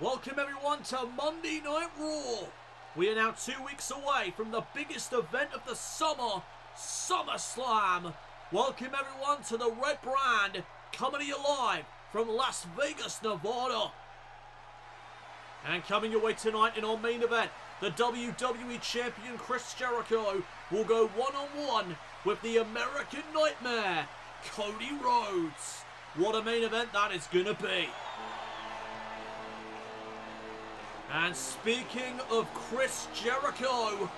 Welcome everyone to Monday Night Raw. We are now 2 weeks away from the biggest event of the summer, SummerSlam. Welcome everyone to the Red Brand, coming to you live from Las Vegas, Nevada. And coming your way tonight in our main event, the WWE Champion Chris Jericho will go one-on-one with the American Nightmare, Cody Rhodes. What a main event that is going to be. And speaking of Chris Jericho,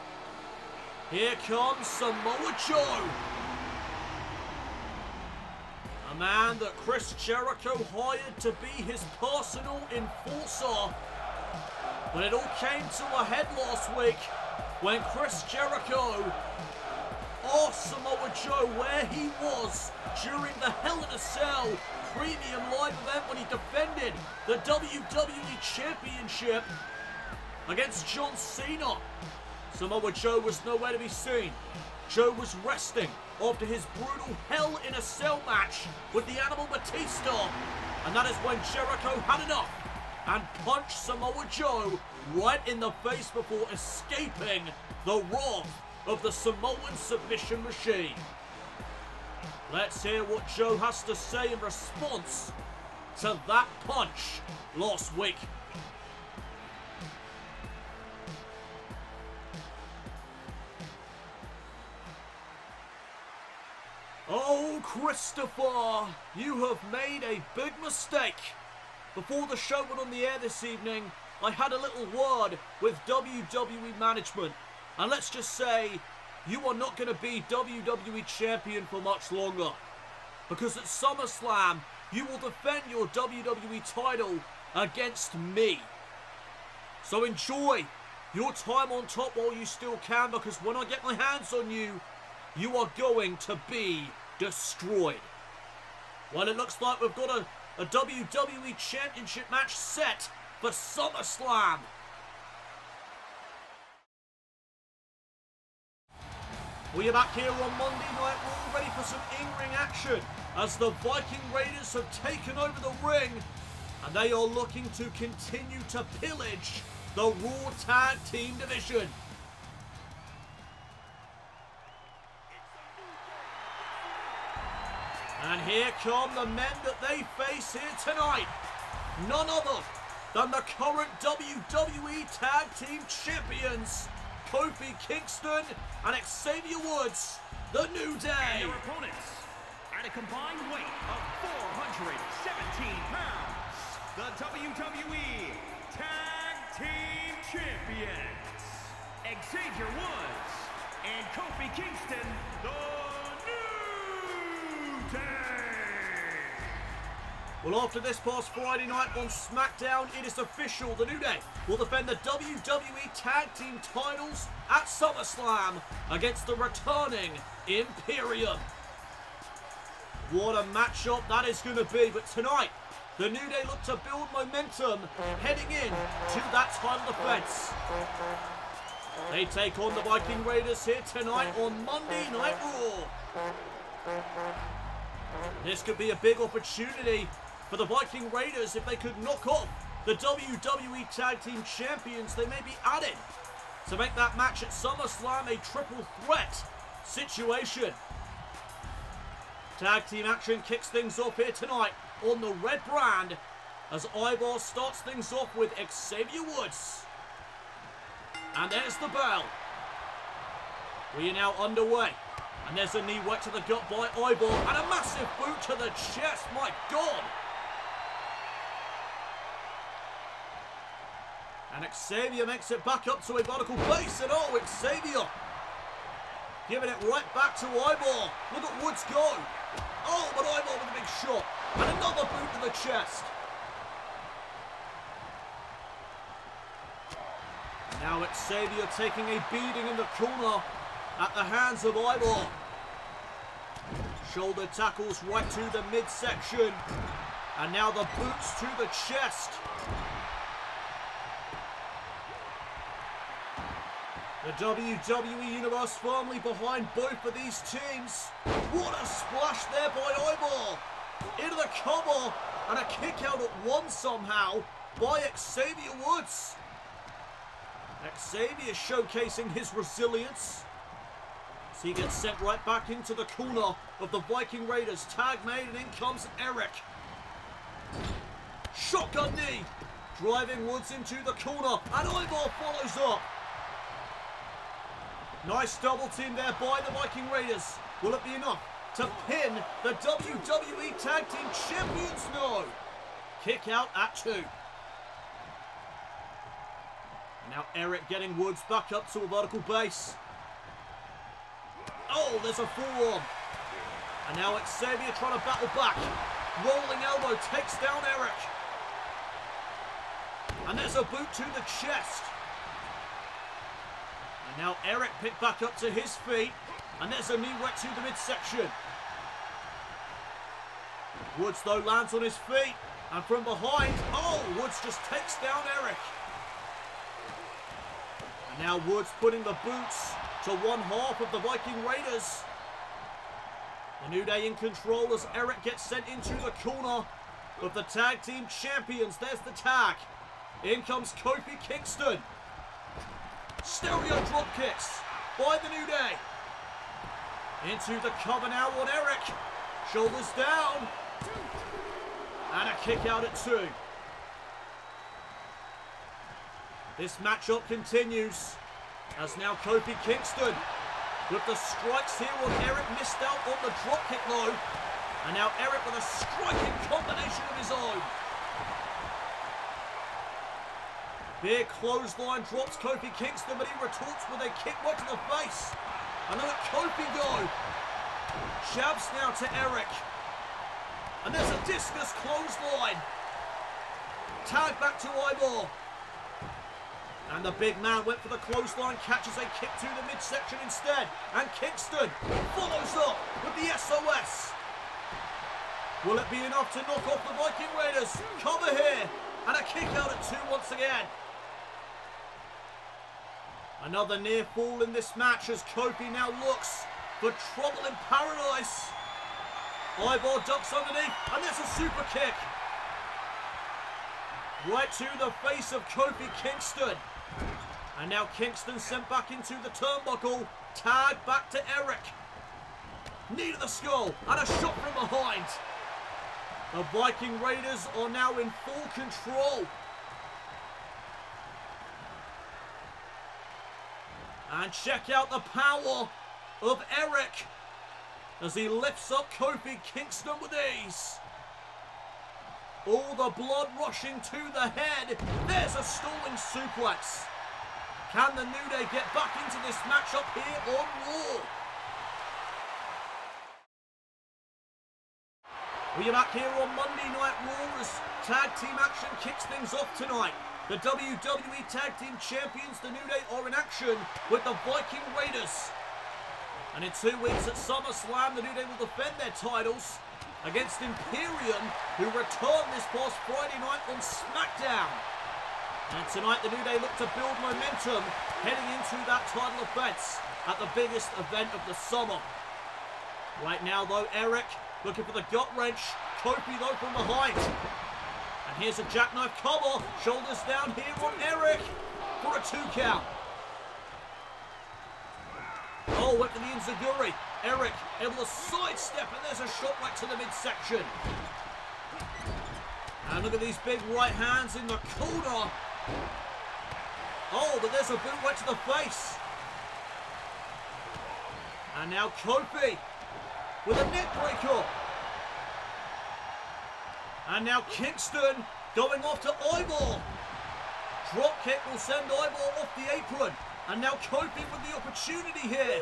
here comes Samoa Joe. A man that Chris Jericho hired to be his personal enforcer. But it all came to a head last week when Chris Jericho asked Samoa Joe where he was during the Hell in a Cell premium live event when he defended the WWE Championship against John Cena. Samoa Joe was nowhere to be seen. Joe was resting after his brutal Hell in a Cell match with the Animal Batista, and that is when Jericho had enough and punched Samoa Joe right in the face before escaping the wrath of the Samoan submission machine. Let's hear what Joe has to say in response to that punch last week. Oh, Christopher, you have made a big mistake. Before the show went on the air this evening, I had a little word with WWE management, and let's just say, you are not going to be WWE Champion for much longer. Because at SummerSlam, you will defend your WWE title against me. So enjoy your time on top while you still can, because when I get my hands on you, you are going to be destroyed. Well, it looks like we've got a WWE Championship match set for SummerSlam. We are back here on Monday Night Raw, ready for some in-ring action as the Viking Raiders have taken over the ring and they are looking to continue to pillage the Raw Tag Team division. And here come the men that they face here tonight. None other than the current WWE Tag Team Champions, Kofi Kingston and Xavier Woods, the New Day. And their opponents, at a combined weight of 417 pounds, the WWE Tag Team Champions, Xavier Woods and Kofi Kingston, the New Day. Well, after this past Friday night on SmackDown, it is official. The New Day will defend the WWE Tag Team titles at SummerSlam against the returning Imperium. What a matchup that is going to be. But tonight, the New Day look to build momentum heading in to that title defense. They take on the Viking Raiders here tonight on Monday Night Raw. This could be a big opportunity for the Viking Raiders if they could knock off the WWE Tag Team Champions. They may be added to make that match at SummerSlam a triple threat situation. Tag team action kicks things off here tonight on the Red Brand as Ivar starts things off with Xavier Woods. And there's the bell. We are now underway. And there's a knee right to the gut by Ivar and a massive boot to the chest. My God. And Xavier makes it back up to a vertical base. And oh, Xavier giving it right back to Ivar. Look at Woods go. Oh, but Ivar with a big shot. And another boot to the chest. Now Xavier taking a beating in the corner at the hands of Ivar. Shoulder tackles right to the midsection. And now the boots to the chest. The WWE Universe firmly behind both of these teams. What a splash there by Ivar. Into the cover and a kick out at one somehow. by Xavier Woods. Xavier showcasing his resilience. As he gets sent right back into the corner of the Viking Raiders. Tag made, and in comes Eric. Shotgun knee. Driving Woods into the corner, and Ivar follows up. Nice double team there by the Viking Raiders. Will it be enough to pin the WWE Tag Team Champions? No. Kick out at 2. And now Eric getting Woods back up to a vertical base. Oh, there's a forearm. And now Xavier trying to battle back. Rolling elbow takes down Eric. And there's a boot to the chest. And now Eric picked back up to his feet. And there's a knee right to the midsection. Woods, though, lands on his feet. And from behind, oh, Woods just takes down Eric. And now Woods putting the boots to one half of the Viking Raiders. The New Day in control as Eric gets sent into the corner of the Tag Team Champions. There's the tag. In comes Kofi Kingston. Stereo drop kicks by the New Day. Into the cover now on Eric. Shoulders down. And a kick out at 2. This matchup continues as now Kofi Kingston with the strikes here on Eric. Missed out on the drop kick though. And now Eric with a striking combination of his own. Big clothesline drops Kofi Kingston, but he retorts with a kick right to the face. And then let Kofi go. Jabs now to Eric. And there's a discus clothesline. Tag back to Ivar. And the big man went for the clothesline, catches a kick to the midsection instead. And Kingston follows up with the SOS. Will it be enough to knock off the Viking Raiders? Cover here. And a kick out at 2 once again. Another near fall in this match as Kofi now looks for trouble in paradise. Ivar ducks underneath, and there's a super kick. Right to the face of Kofi Kingston. And now Kingston sent back into the turnbuckle. Tag back to Eric. Knee to the skull, and a shot from behind. The Viking Raiders are now in full control. And check out the power of Eric as he lifts up Kofi Kingston with ease. All the blood rushing to the head. There's a stalling suplex. Can the New Day get back into this matchup here on Raw? We are back here on Monday Night Raw as tag team action kicks things off tonight. The WWE Tag Team Champions, the New Day, are in action with the Viking Raiders. And in 2 weeks at SummerSlam, the New Day will defend their titles against Imperium, who returned this past Friday night on SmackDown. And tonight, the New Day look to build momentum heading into that title defense at the biggest event of the summer. Right now, though, Eric looking for the gut wrench. Kofi, though, from behind. And here's a jackknife cover. Shoulders down here on Eric for a 2 count. Oh, went for the Enziguri. Eric able to sidestep, and there's a shot right to the midsection. And look at these big right hands in the corner. Oh, but there's a boot right to the face. And now Kofi with a neck breaker. And now Kingston going off to Ivar. Drop kick will send Ivar off the apron. And now Kofi with the opportunity here.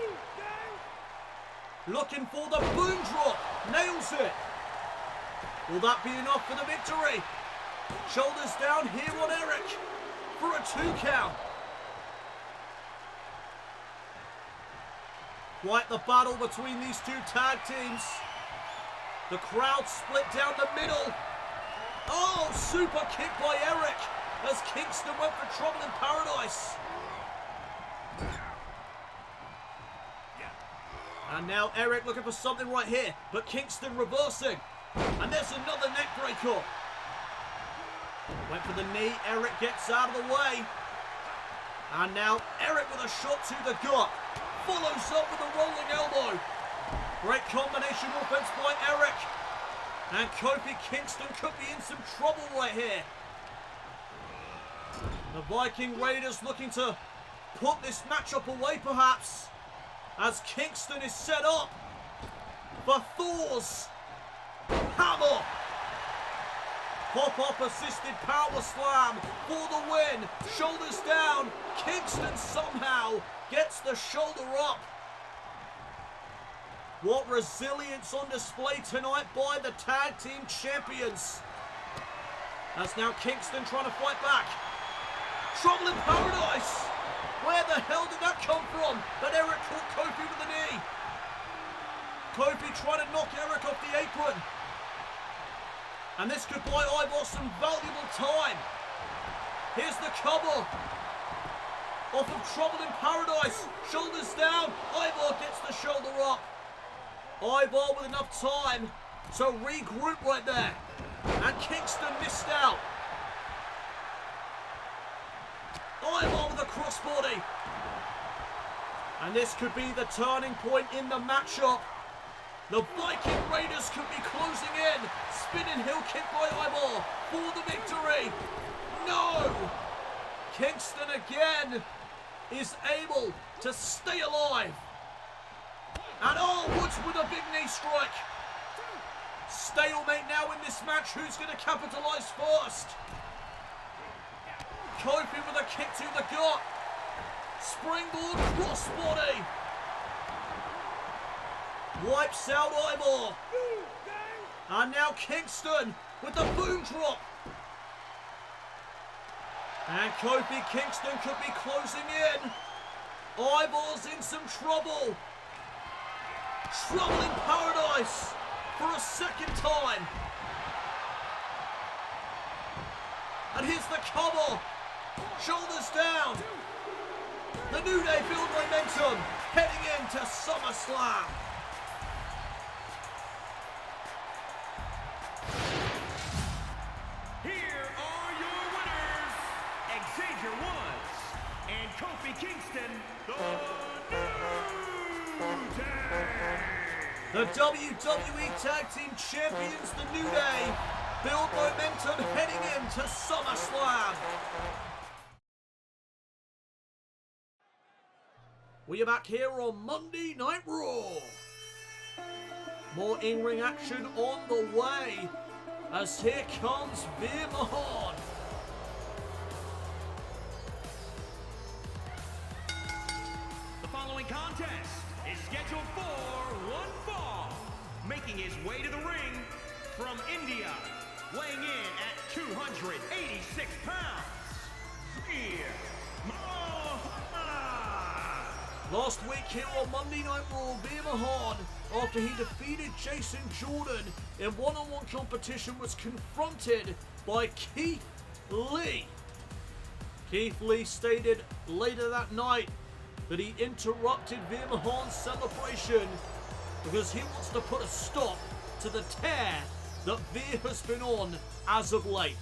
Looking for the boom drop. Nails it. Will that be enough for the victory? Shoulders down here on Eric for a 2 count. Quite the battle between these two tag teams. The crowd split down the middle. Oh, super kick by Eric as Kingston went for trouble in paradise. And now Eric looking for something right here, but Kingston reversing. And there's another neck breaker. Went for the knee. Eric gets out of the way. And now Eric with a shot to the gut. Follows up with a rolling elbow. Great combination offense by Eric. And Kofi Kingston could be in some trouble right here. The Viking Raiders looking to put this matchup away perhaps, as Kingston is set up for Thor's hammer. Pop-up assisted power slam for the win. Shoulders down. Kingston somehow gets the shoulder up. What resilience on display tonight by the tag team champions. That's now Kingston trying to fight back. Trouble in paradise. Where the hell did that come from? But Eric caught Kofi with the knee. Kofi trying to knock Eric off the apron. And this could buy Ivar some valuable time. Here's the cover. Off of Trouble in Paradise. Shoulders down. Ivar gets the shoulder up. Ivar with enough time to regroup right there. And Kingston missed out. Ivar with a crossbody. And this could be the turning point in the matchup. The Viking Raiders could be closing in. Spinning heel kick by Ivar for the victory. No! Kingston again is able to stay alive. And Woods with a big knee strike. Stalemate now in this match. Who's going to capitalize first? Kofi with a kick to the gut. Springboard crossbody. Wipes out Ivar. And now Kingston with the boom drop. And Kofi Kingston could be closing in. Ivar's in some trouble. Trouble in paradise for a second time. And here's the cover. Shoulders down. The New Day build momentum heading into SummerSlam. Here are your winners, Xavier Woods and Kofi Kingston, the New Day. The WWE Tag Team Champions, the New Day, build momentum heading into SummerSlam. We are back here on Monday Night Raw. More in-ring action on the way, as here comes Veer Mahan. The following contest is scheduled for one fall. Making his way to the ring from India, weighing in at 286 pounds, Veer Mahan. Last week here on Monday Night Raw, Veer Mahan, after he defeated Jason Jordan in one-on-one competition, was confronted by Keith Lee. Keith Lee stated later that night that he interrupted Veer Mahan's celebration because he wants to put a stop to the tear that Veer has been on as of late.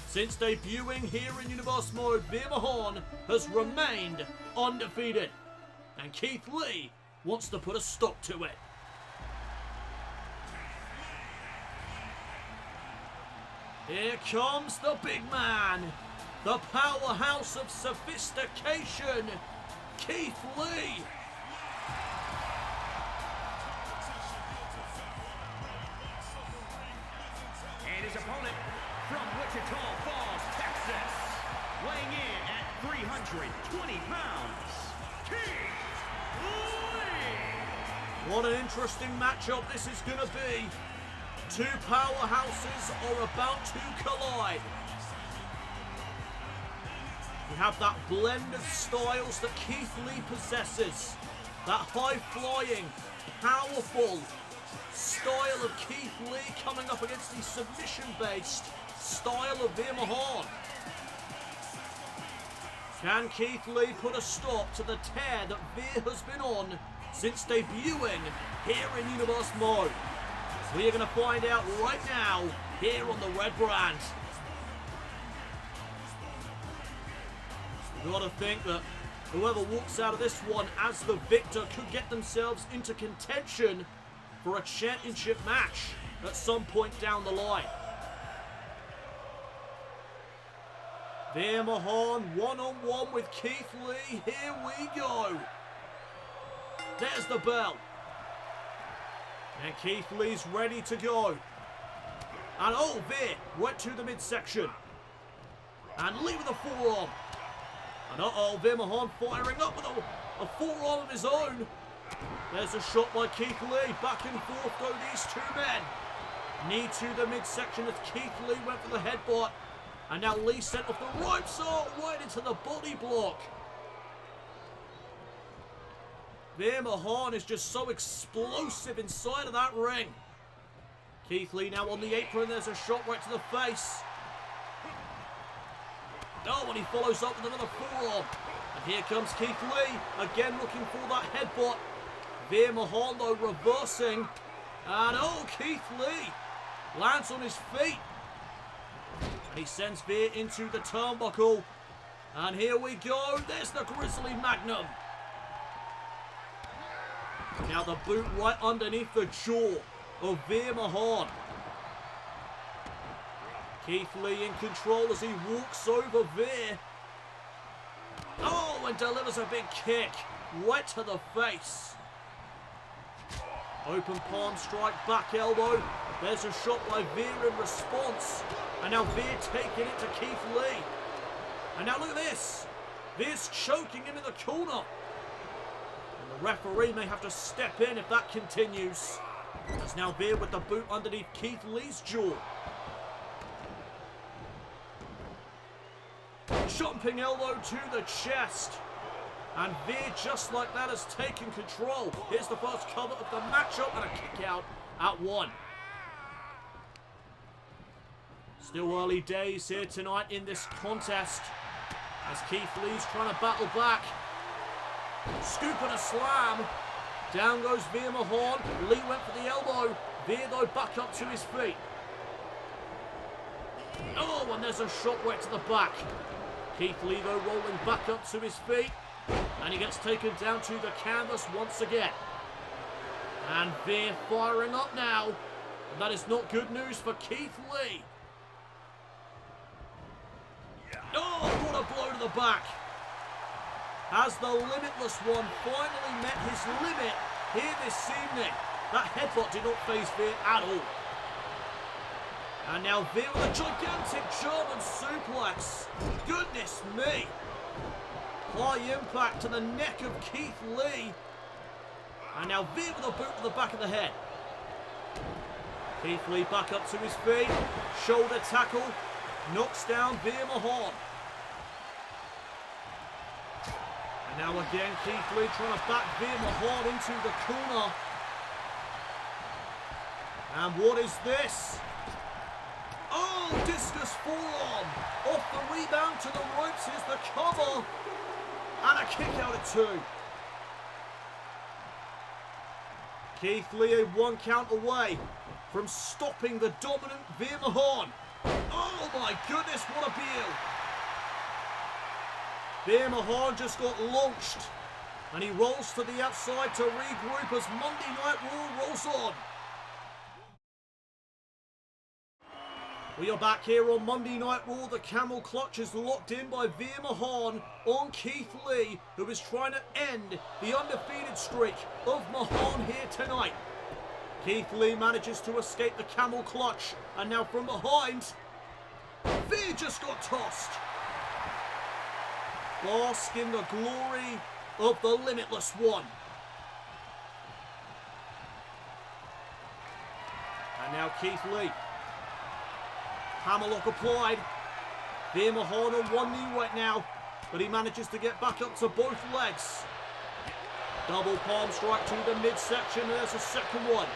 Since debuting here in Universe Mode, Veer Mahan has remained undefeated, and Keith Lee wants to put a stop to it. Here comes the big man, the powerhouse of sophistication, Keith Lee. And his opponent from Wichita Falls, Texas, weighing in at 320 pounds, Keith Lee. What an interesting matchup this is going to be. Two powerhouses are about to collide. We have that blend of styles that Keith Lee possesses. That high-flying, powerful style of Keith Lee coming up against the submission-based style of Veer Mahan. Can Keith Lee put a stop to the tear that Veer has been on since debuting here in Universe Mode? We are going to find out right now here on the Red Brand. Gotta think that whoever walks out of this one as the victor could get themselves into contention for a championship match at some point down the line. Veer Mahaan one-on-one with Keith Lee. Here we go. There's the bell. And Keith Lee's ready to go. And oh, Veer went to the midsection. And Lee with a forearm. And uh-oh, Veer Mahaan firing up with a forearm of his own. There's a shot by Keith Lee. Back and forth go these two men. Knee to the midsection as Keith Lee went for the headbutt. And now Lee sent off the ropes. Oh, right into the body block. Veer Mahaan is just so explosive inside of that ring. Keith Lee now on the apron. There's a shot right to the face. Oh, and he follows up with another forearm. And here comes Keith Lee. Again looking for that headbutt. Veer Mahaan though reversing. And oh, Keith Lee lands on his feet. And he sends Veer into the turnbuckle. And here we go. There's the Grizzly Magnum. Now the boot right underneath the jaw of Veer Mahaan. Keith Lee in control as he walks over Veer. Oh, and delivers a big kick right to the face. Open palm strike, back elbow. There's a shot by Veer in response. And now Veer taking it to Keith Lee. And now look at this. Veer's choking him in the corner. And the referee may have to step in if that continues. As now Veer with the boot underneath Keith Lee's jaw. Jumping elbow to the chest. And Veer, just like that, has taken control. Here's the first cover of the matchup and a kick out at 1. Still early days here tonight in this contest. As Keith Lee's trying to battle back. Scoop and a slam. Down goes Veer Mahaan. Lee went for the elbow. Veer, though, back up to his feet. Oh, and there's a shot right to the back. Keith Lee, though, rolling back up to his feet. And he gets taken down to the canvas once again. And Veer firing up now. And that is not good news for Keith Lee. Oh, what a blow to the back. Has the Limitless One finally met his limit here this evening? That headbutt did not faze Veer at all. And now Veer with a gigantic German suplex. Goodness me. High impact to the neck of Keith Lee. And now Veer with a boot to the back of the head. Keith Lee back up to his feet. Shoulder tackle. Knocks down Veer Mahaan. And now again Keith Lee trying to back Veer Mahaan into the corner. And what is this? Oh, discus forearm. Off the rebound to the ropes. Here's the cover. And a kick out at 2. Keith Lee 1 count away from stopping the dominant Veer Mahaan. Oh my goodness, what a deal. Veer Mahaan just got launched. And he rolls to the outside to regroup as Monday Night Raw rolls on. We are back here on Monday Night Raw. The camel clutch is locked in by Veer Mahaan on Keith Lee, who is trying to end the undefeated streak of Mahaan here tonight. Keith Lee manages to escape the camel clutch, and now from behind, Veer just got tossed. Bask in the glory of the Limitless One. And now Keith Lee. Hammerlock applied. Veer Mahaan on one knee right now, but he manages to get back up to both legs. Double palm strike to the midsection, and there's a second one.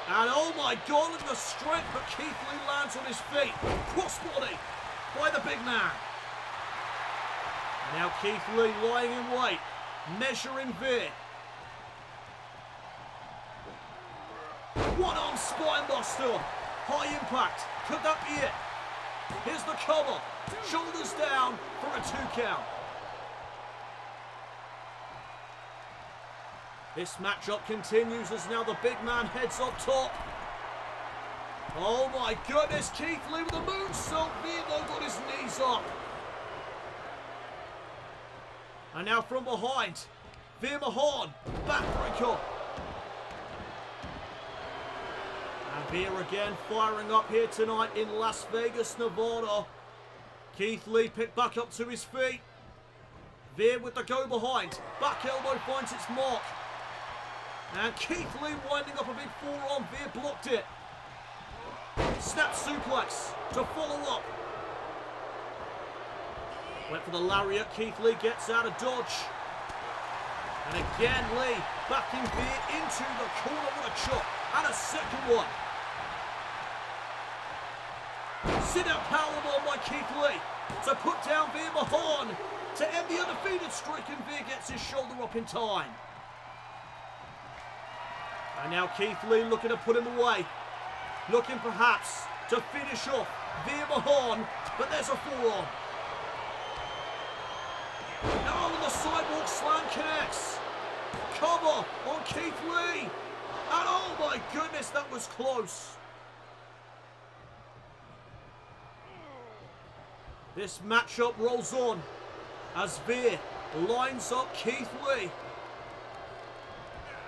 And oh my God, look at the strength, but Keith Lee lands on his feet. Crossbody by the big man. And now Keith Lee lying in wait, measuring Veer. One-arm spine buster. High impact. Could that be it? Here's the cover. Shoulders down for a 2 count. This matchup continues as now the big man heads up top. Oh my goodness, Keith Lee with a moonsault. Veer got his knees up. And now from behind, Veer Mahan, backbreaker. And Veer again firing up here tonight in Las Vegas, Nevada. Keith Lee picked back up to his feet. Veer with the go behind. Back elbow finds its mark. And Keith Lee winding up a big forearm. Veer blocked it. Snap suplex to follow up. Went for the lariat. Keith Lee gets out of dodge. And again Lee backing Veer into the corner with a chop. And a second one. Sit-out powerbomb by Keith Lee to put down Veer Mahan to end the undefeated streak, and Veer gets his shoulder up in time. And now Keith Lee looking to put him away. Looking perhaps to finish off Veer Mahan, but there's a forearm. No, and the sidewalk slam connects. Cover on Keith Lee. And oh my goodness, that was close. This matchup rolls on as Veer lines up Keith Lee.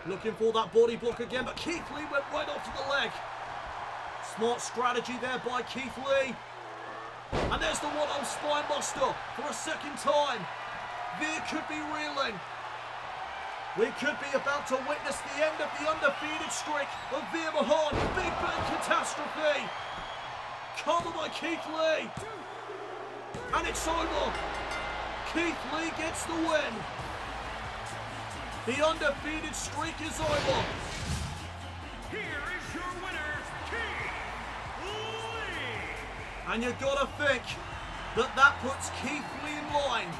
Looking for that body block again, but Keith Lee went right off to the leg. Smart strategy there by Keith Lee. And there's the one-arm spine buster for a second time. Veer could be reeling. We could be about to witness the end of the undefeated streak of Veer Mahan. Big bang catastrophe. Cover by Keith Lee. And it's over. Keith Lee gets the win. The undefeated streak is over. Here is your winner, Keith Lee. And you gotta think that that puts Keith Lee in line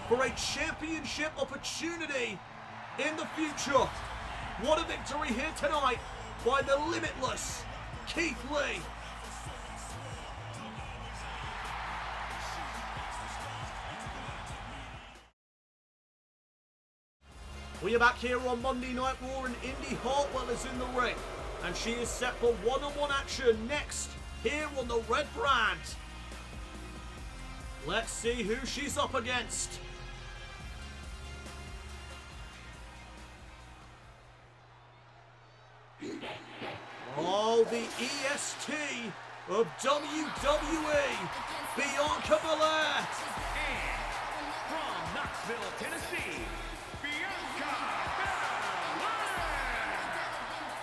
for a championship opportunity in the future. What a victory here tonight by the limitless Keith Lee. We are back here on Monday Night Raw, and Indy Hartwell is in the ring, and she is set for one-on-one action next here on the Red Brand. Let's see who she's up against. Oh, the EST of WWE, Bianca Belair. And from Knoxville, Tennessee,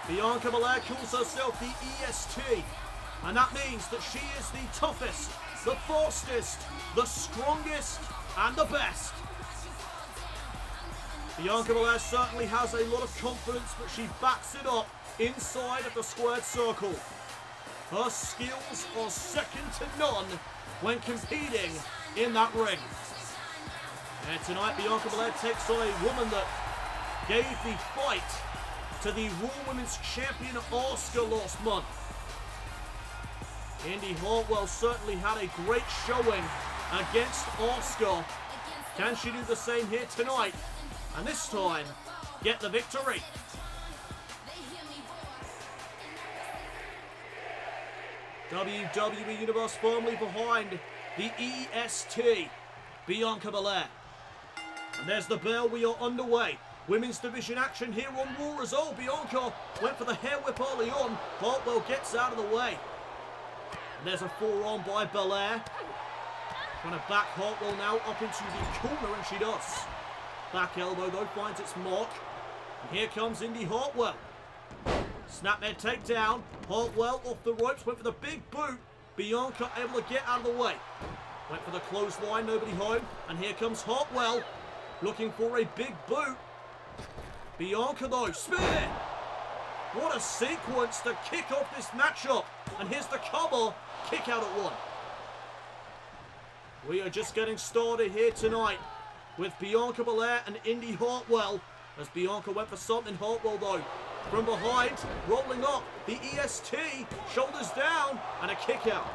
Bianca Belair calls herself the EST, and that means that she is the toughest, the fastest, the strongest, and the best. Bianca Belair certainly has a lot of confidence, but she backs it up inside of the squared circle. Her skills are second to none when competing in that ring. And tonight, Bianca Belair takes on a woman that gave the fight to the Raw Women's Champion Asuka last month. Indy Hartwell certainly had a great showing against Asuka. Can she do the same here tonight? And this time, get the victory. WWE Universe firmly behind the EST, Bianca Belair. And there's the bell, we are underway. Women's division action here on Raw as well. Bianca went for the hair whip early on. Hartwell gets out of the way. And there's a forearm by Belair. Trying to back Hartwell now up into the corner, and she does. Back elbow though finds its mark. And here comes Indy Hartwell. Snapmare takedown. Hartwell off the ropes, went for the big boot. Bianca able to get out of the way. Went for the clothesline, nobody home. And here comes Hartwell, looking for a big boot. Bianca though, spear! What a sequence to kick off this matchup. And here's the cover, kick out at one. We are just getting started here tonight with Bianca Belair and Indy Hartwell. As Bianca went for something, Hartwell though, from behind, rolling up, the EST, shoulders down, and a kick out.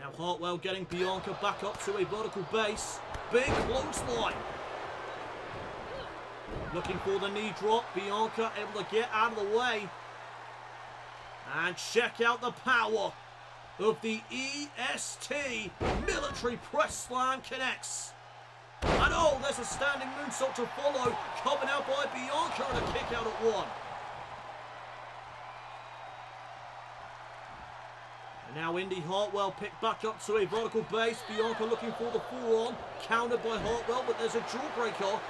Now Hartwell getting Bianca back up to a vertical base. Big clothesline. Looking for the knee drop. Bianca able to get out of the way. And check out the power of the EST. Military press slam connects. And oh, there's a standing moonsault to follow. Coming out by Bianca and a kick out at one. And now Indy Hartwell picked back up to a vertical base. Bianca looking for the forearm. Countered by Hartwell, but there's a jawbreaker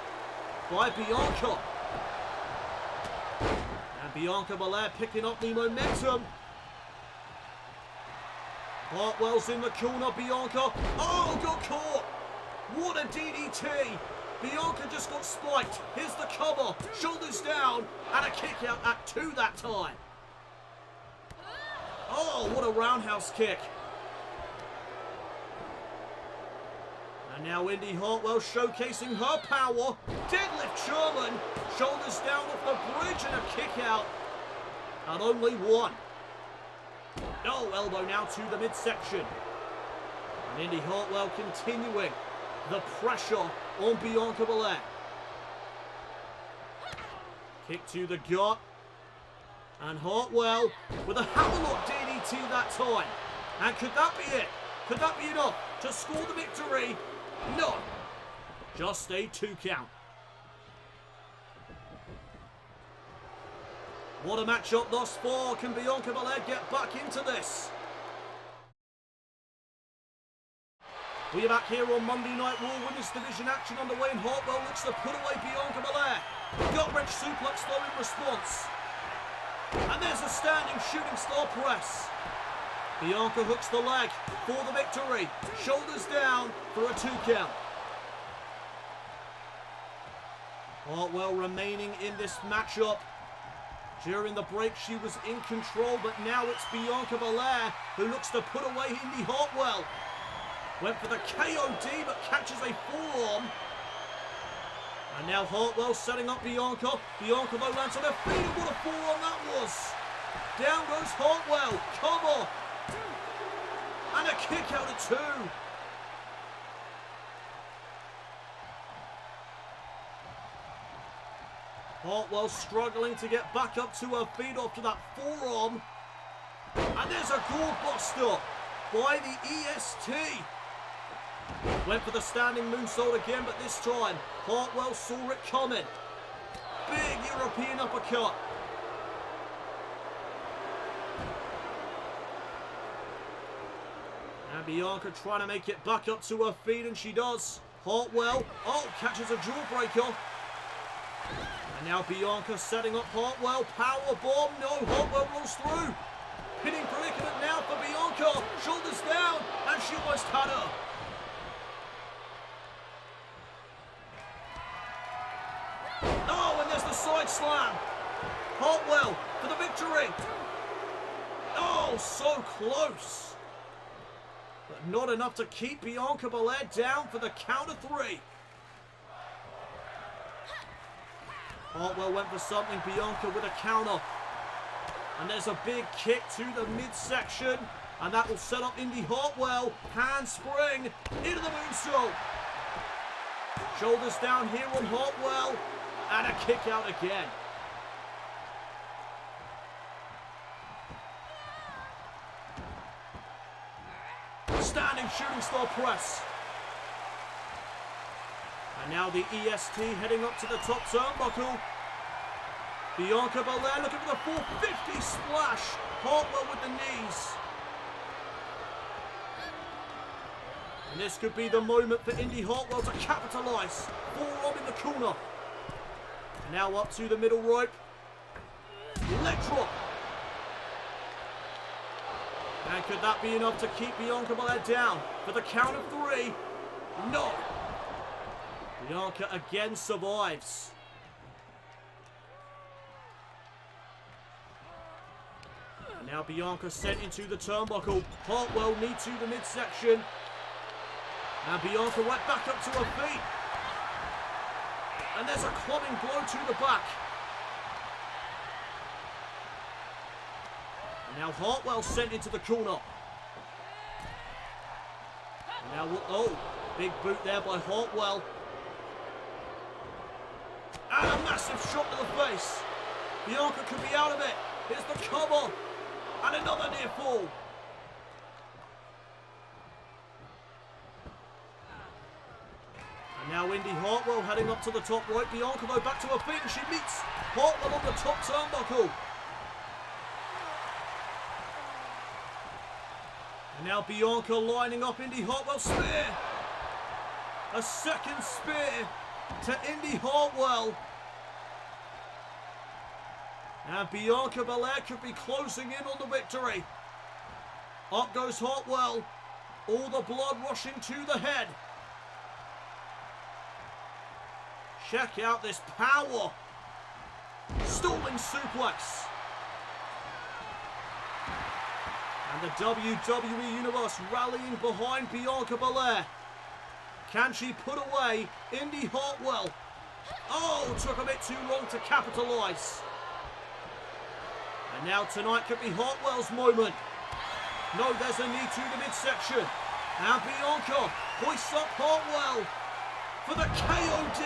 by Bianca. And Bianca Belair picking up the momentum. Hartwell's in the corner. Bianca. Oh, got caught. What a DDT. Bianca just got spiked. Here's the cover. Shoulders down. And a kick out at 2 that time. Oh, what a roundhouse kick. And now Indy Hartwell showcasing her power. Deadlift German. Shoulders down off the bridge and a kick out at only 1. No, elbow now to the midsection. And Indy Hartwell continuing the pressure on Bianca Belair. Kick to the gut. And Hartwell with a hammerlock DDT that time. And could that be it? Could that be enough to score the victory? No. Just a 2 count. What a matchup thus far. Can Bianca Belair get back into this? We are back here on Monday Night Raw. Women's Division action underway, and Hartwell looks to put away Bianca Belair. Gut-wrench suplex though in response. And there's a standing shooting star press. Bianca hooks the leg for the victory. Shoulders down for a 2 count. Hartwell remaining in this matchup. During the break she was in control, but now it's Bianca Belair who looks to put away Indy Hartwell. Went for the KOD but catches a forearm. And now Hartwell setting up Bianca. Bianca though lands on her feet, and what a forearm that was. Down goes Hartwell. Cover. And a kick out at 2. Hartwell struggling to get back up to her feet after that forearm. And there's a gourd buster by the EST. Went for the standing moonsault again, but this time Hartwell saw it coming. Big European uppercut. And Bianca trying to make it back up to her feet, and she does. Hartwell, oh, catches a jawbreaker. And now Bianca setting up Hartwell. Power bomb. No, Hartwell rolls through. Pinning predicament now for Bianca. Shoulders down, and she almost had her. Oh, and there's the side slam. Hartwell for the victory. Oh, so close. But not enough to keep Bianca Belair down for the count of 3. Hartwell went for something. Bianca with a counter. And there's a big kick to the midsection. And that will set up Indy Hartwell. Handspring into the moonsault. Shoulders down here on Hartwell. And a kick out again. Standing shooting star press. And now the EST heading up to the top turnbuckle. Bianca Belair looking for the 450 splash. Hartwell with the knees. And this could be the moment for Indy Hartwell to capitalise. Forearm in the corner. And now up to the middle rope. Leg drop. And could that be enough to keep Bianca Belair down for the count of 3? No. Bianca again survives. And now Bianca sent into the turnbuckle. Hartwell knee to the midsection. And Bianca went back up to her feet. And there's a clubbing blow to the back. And now Hartwell sent into the corner. Now, oh, big boot there by Hartwell. And a massive shot to the face. Bianca could be out of it. Here's the cover. And another near fall. And now Indy Hartwell heading up to the top right. Bianca though back to her feet and she meets Hartwell on the top turnbuckle. And now Bianca lining up Indy Hartwell's spear. A second spear to Indy Hartwell. And Bianca Belair could be closing in on the victory. Up goes Hartwell. All the blood rushing to the head. Check out this power. Stalling suplex. And the WWE Universe rallying behind Bianca Belair. Can she put away Indy Hartwell? Oh, took a bit too long to capitalise. And now tonight could be Hartwell's moment. No, there's a knee to the midsection. And Bianca hoists up Hartwell for the KOD.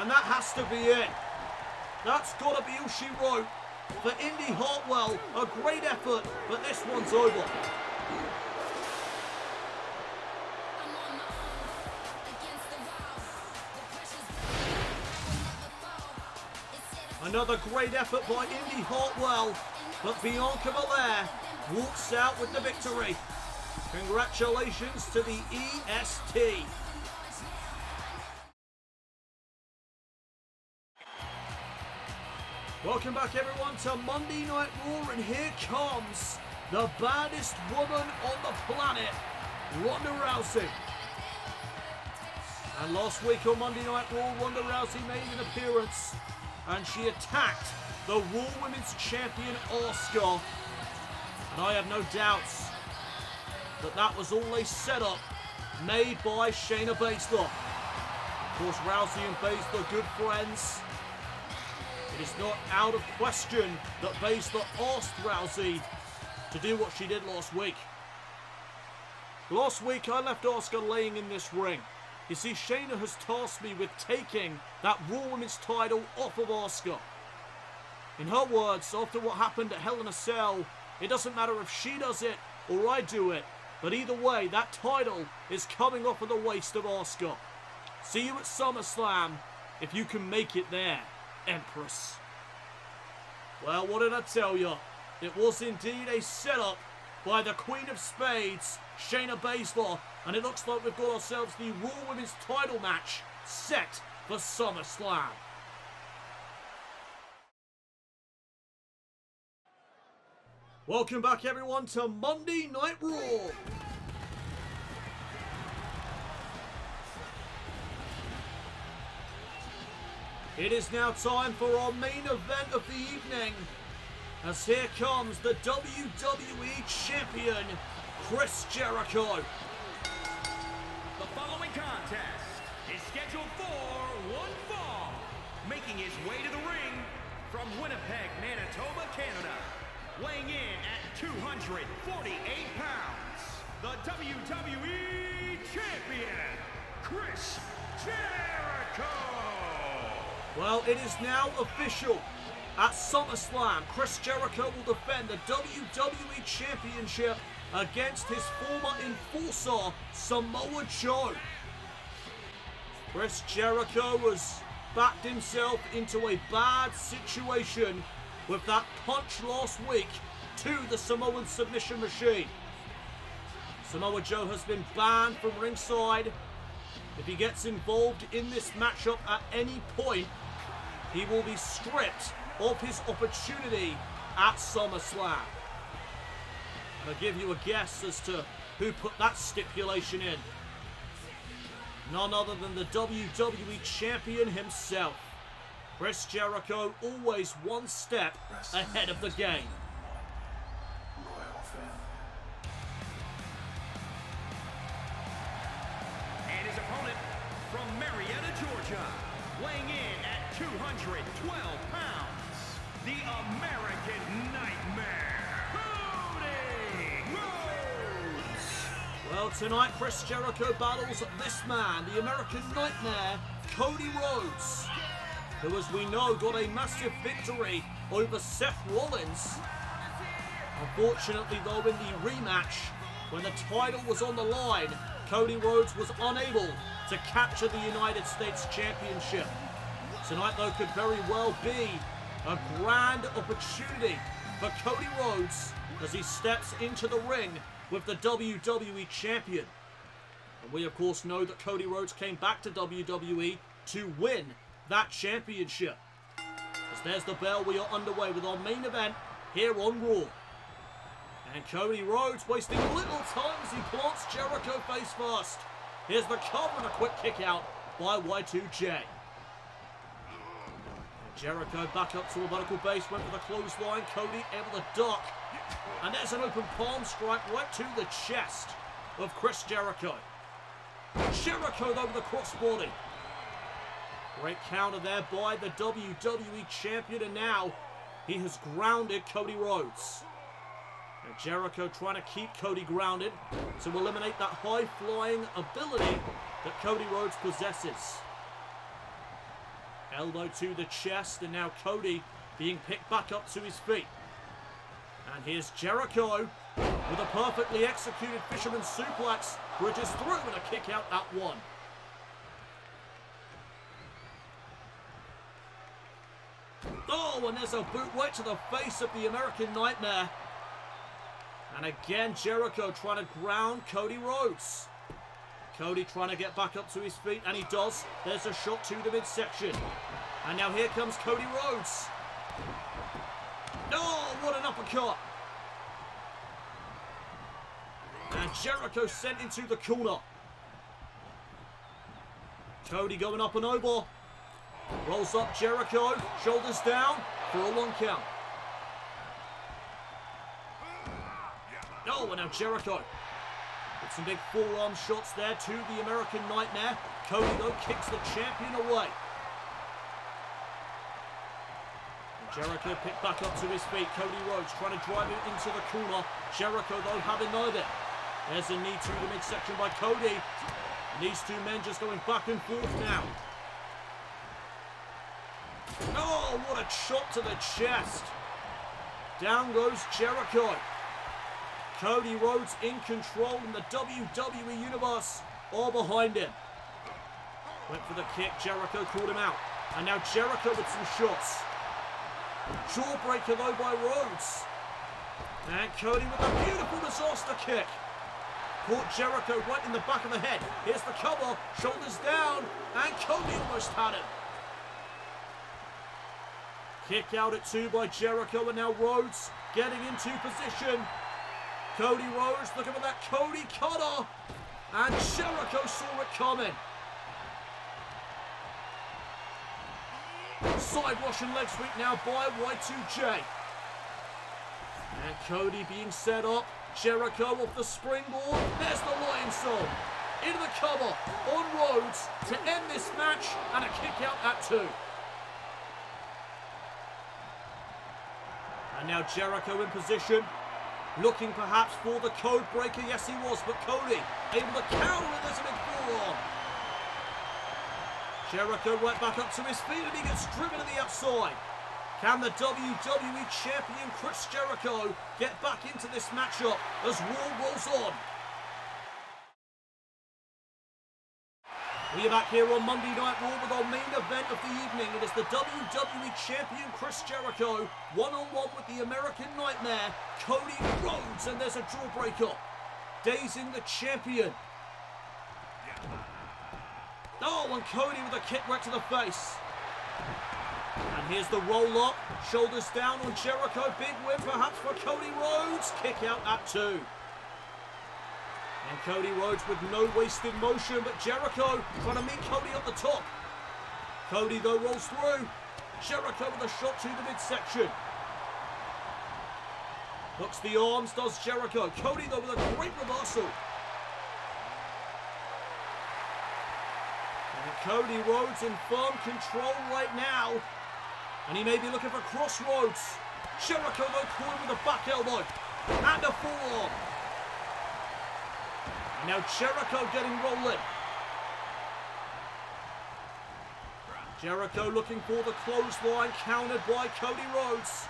And that has to be it. That's got to be all she wrote. For Indy Hartwell, a great effort, but this one's over. Another great effort by Indy Hartwell, but Bianca Belair walks out with the victory. Congratulations to the EST. Welcome back everyone to Monday Night Raw, and here comes the baddest woman on the planet, Ronda Rousey. And last week on Monday Night Raw, Ronda Rousey made an appearance and she attacked the Raw Women's Champion Asuka. And I have no doubts that that was all a setup made by Shayna Baszler. Of course, Rousey and Baszler are good friends. It is not out of question that Baszler asked Rousey to do what she did last week. Last week I left Asuka laying in this ring. You see, Shayna has tasked me with taking that Raw Women's title off of Asuka. In her words, after what happened at Hell in a Cell, it doesn't matter if she does it or I do it, but either way, that title is coming off of the waist of Asuka. See you at SummerSlam if you can make it there, Empress. Well, what did I tell you? It was indeed a setup by the Queen of Spades, Shayna Baszler, and it looks like we've got ourselves the Raw Women's title match set for SummerSlam. Welcome back everyone to Monday Night Raw. It is now time for our main event of the evening, as here comes the WWE Champion Chris Jericho. The following contest is scheduled for one fall. Making his way to the ring from Winnipeg, Manitoba, Canada. Weighing in at 248 pounds, the WWE Champion, Chris Jericho. Well, it is now official. At SummerSlam, Chris Jericho will defend the WWE Championship against his former enforcer, Samoa Joe. Chris Jericho has backed himself into a bad situation with that punch last week to the Samoan submission machine. Samoa Joe has been banned from ringside. If he gets involved in this matchup at any point, he will be stripped of his opportunity at SummerSlam. I'll give you a guess as to who put that stipulation in. None other than the WWE Champion himself. Chris Jericho, always one step ahead of the game. And his opponent from Marietta, Georgia, weighing in at 212 pounds, the American Nightmare, Cody Rhodes. Well, tonight Chris Jericho battles this man, the American Nightmare, Cody Rhodes, who, as we know, got a massive victory over Seth Rollins. Unfortunately, though, in the rematch, when the title was on the line, Cody Rhodes was unable to capture the United States Championship. Tonight, though, could very well be a grand opportunity for Cody Rhodes as he steps into the ring with the WWE Champion. And we, of course, know that Cody Rhodes came back to WWE to win that championship. As there's the bell, we are underway with our main event here on Raw. And Cody Rhodes wasting little time as he plants Jericho face first. Here's the cover and a quick kick out by Y2J. Jericho back up to a vertical base, went for the clothesline. Cody able to duck. And there's an open palm strike right to the chest of Chris Jericho. Jericho though with the crossbody. Great counter there by the WWE Champion, and now he has grounded Cody Rhodes. And Jericho trying to keep Cody grounded to eliminate that high-flying ability that Cody Rhodes possesses. Elbow to the chest, and now Cody being picked back up to his feet. And here's Jericho with a perfectly executed fisherman suplex. Bridges through and a kick out at one. Oh, and there's a boot right to the face of the American Nightmare. And again, Jericho trying to ground Cody Rhodes. Cody trying to get back up to his feet, and he does. There's a shot to the midsection. And now here comes Cody Rhodes. Oh, what an uppercut. And Jericho sent into the corner. Cody going up and over. Rolls up Jericho, shoulders down for a 1 count. Oh, and now Jericho with some big forearm shots there to the American Nightmare. Cody, though, kicks the champion away. And Jericho picked back up to his feet. Cody Rhodes trying to drive him into the corner. Jericho, though, having none of it. There's a knee to the midsection by Cody. And these two men just going back and forth now. Oh, what a shot to the chest. Down goes Jericho. Cody Rhodes in control, and the WWE Universe all behind him. Went for the kick, Jericho called him out. And now Jericho with some shots. Jawbreaker though by Rhodes. And Cody with a beautiful disaster kick. Caught Jericho right in the back of the head. Here's the cover, shoulders down, and Cody almost had him. Kick out at 2 by Jericho, and now Rhodes getting into position. Cody Rhodes looking for that Cody cutter, and Jericho saw it coming. Side Russian leg sweep now by Y2J. And Cody being set up. Jericho off the springboard. There's the Lion Song. Into the cover on Rhodes to end this match, and a kick out at 2. And now Jericho in position. Looking perhaps for the code breaker. Yes, he was, but Cody able to counter it. There's a big forearm. Jericho right back up to his feet, and he gets driven to the outside. Can the WWE Champion Chris Jericho get back into this matchup as Raw rolls on? We are back here on Monday Night Raw with our main event of the evening. It is the WWE Champion Chris Jericho one-on-one with the American Nightmare, Cody Rhodes, and there's a jawbreaker, dazing the champion. Oh, and Cody with a kick right to the face. And here's the roll-up, shoulders down on Jericho, big win perhaps for Cody Rhodes, kick out at 2. And Cody Rhodes with no wasted motion, but Jericho trying to meet Cody at the top. Cody though rolls through. Jericho with a shot to the midsection. Hooks the arms, does Jericho. Cody though with a great reversal. And Cody Rhodes in firm control right now. And he may be looking for crossroads. Jericho though caught with a back elbow. And a forearm. And now Jericho getting rolling. Jericho looking for the clothesline, countered by Cody Rhodes.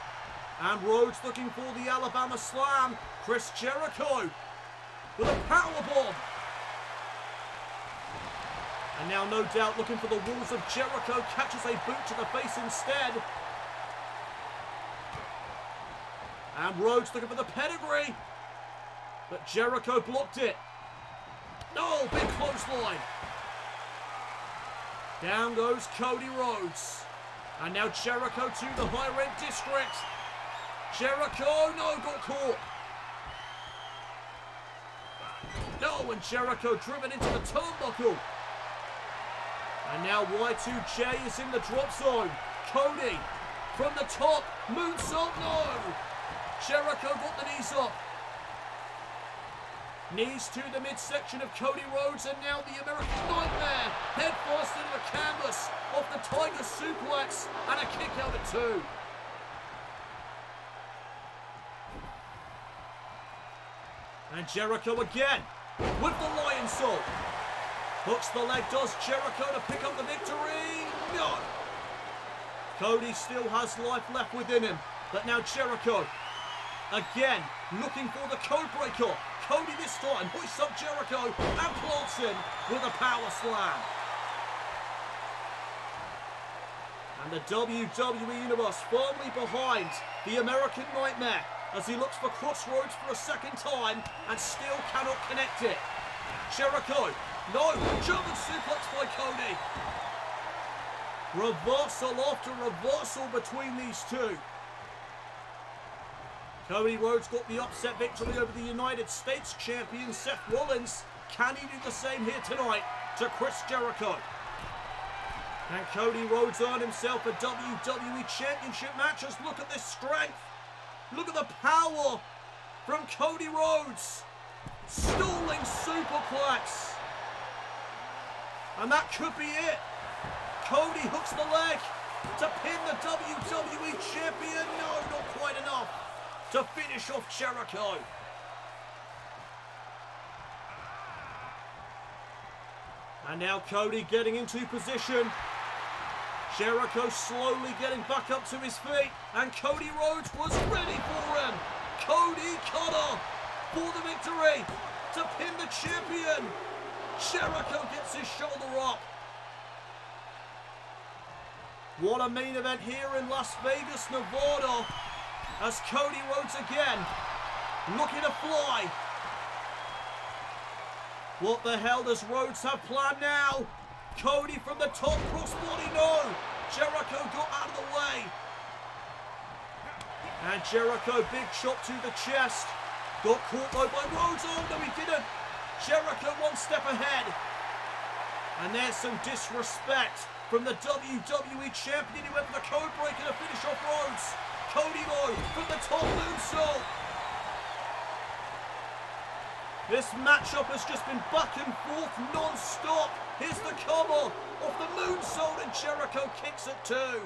And Rhodes looking for the Alabama Slam. Chris Jericho with a powerbomb. And now no doubt looking for the walls of Jericho. Catches a boot to the face instead. And Rhodes looking for the pedigree. But Jericho blocked it. No, big clothesline. Down goes Cody Rhodes. And now Jericho to the high rent district. Jericho, no, got caught. No, and Jericho driven into the turnbuckle. And now Y2J is in the drop zone. Cody from the top. Moonsault, no. Jericho got the knees up. Knees to the midsection of Cody Rhodes, and now the American Nightmare head first into the canvas off the Tiger suplex, and a kick out at 2. And Jericho again with the Lion Salt. Hooks the leg, does Jericho to pick up the victory? No. Cody still has life left within him, but now Jericho again looking for the code breaker. Cody this time hoists up Jericho and plants him with a power slam. And the WWE Universe firmly behind the American Nightmare as he looks for Crossroads for a second time and still cannot connect it. Jericho, no, German suplex by Cody. Reversal after reversal between these two. Cody Rhodes got the upset victory over the United States champion Seth Rollins. Can he do the same here tonight to Chris Jericho? Can Cody Rhodes earn himself a WWE Championship match? Just look at this strength. Look at the power from Cody Rhodes. Stalling superplex. And that could be it. Cody hooks the leg to pin the WWE Champion. No, not quite enough to finish off Jericho. And now Cody getting into position. Jericho slowly getting back up to his feet. And Cody Rhodes was ready for him. Cody cutter for the victory to pin the champion. Jericho gets his shoulder up. What a main event here in Las Vegas, Nevada. As Cody Rhodes again looking to fly. What the hell does Rhodes have planned now? Cody from the top, crossbody, no. Jericho got out of the way. And Jericho, big shot to the chest. Got caught though by Rhodes. Oh no, he didn't. Jericho one step ahead. And there's some disrespect from the WWE Champion. He went for the code breaker to finish off Rhodes. Cody though from the top moonsault. This matchup has just been back and forth non-stop. Here's the cover off the moonsault and Jericho kicks it too.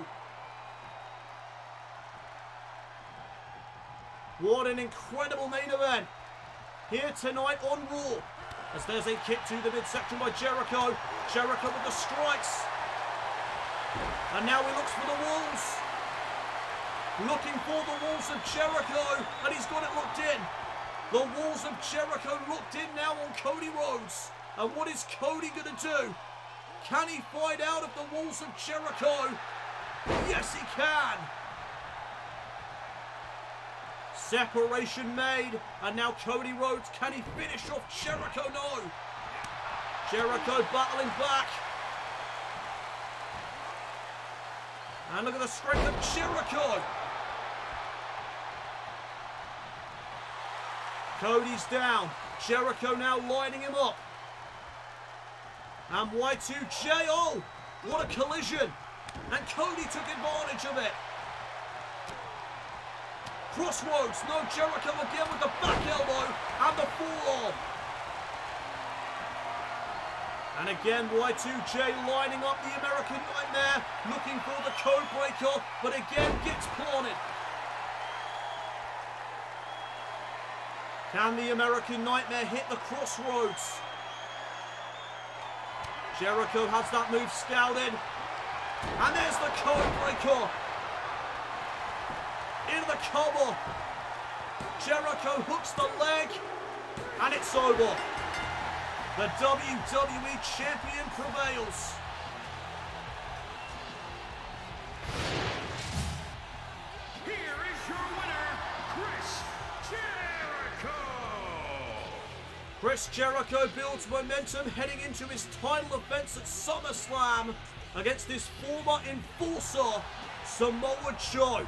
What an incredible main event here tonight on Raw. As there's a kick to the midsection by Jericho. Jericho with the strikes. And now he looks for the walls. Looking for the walls of Jericho. And he's got it locked in. The walls of Jericho locked in now on Cody Rhodes. And what is Cody going to do? Can he find out of the walls of Jericho? Yes, he can. Separation made. And now Cody Rhodes, can he finish off Jericho? No. Jericho battling back. And look at the strength of Jericho. Cody's down. Jericho now lining him up. And Y2J, oh, what a collision. And Cody took advantage of it. Crossroads, no, Jericho again with the back elbow and the forearm. And again, Y2J lining up the American Nightmare, looking for the code breaker, but again gets planted. Can the American Nightmare hit the crossroads? Jericho has that move scouted. And there's the code breaker. Into the cover. Jericho hooks the leg. And it's over. The WWE Champion prevails. Here is your winner, Chris Jericho. Chris Jericho builds momentum heading into his title defense at SummerSlam against his former enforcer, Samoa Joe.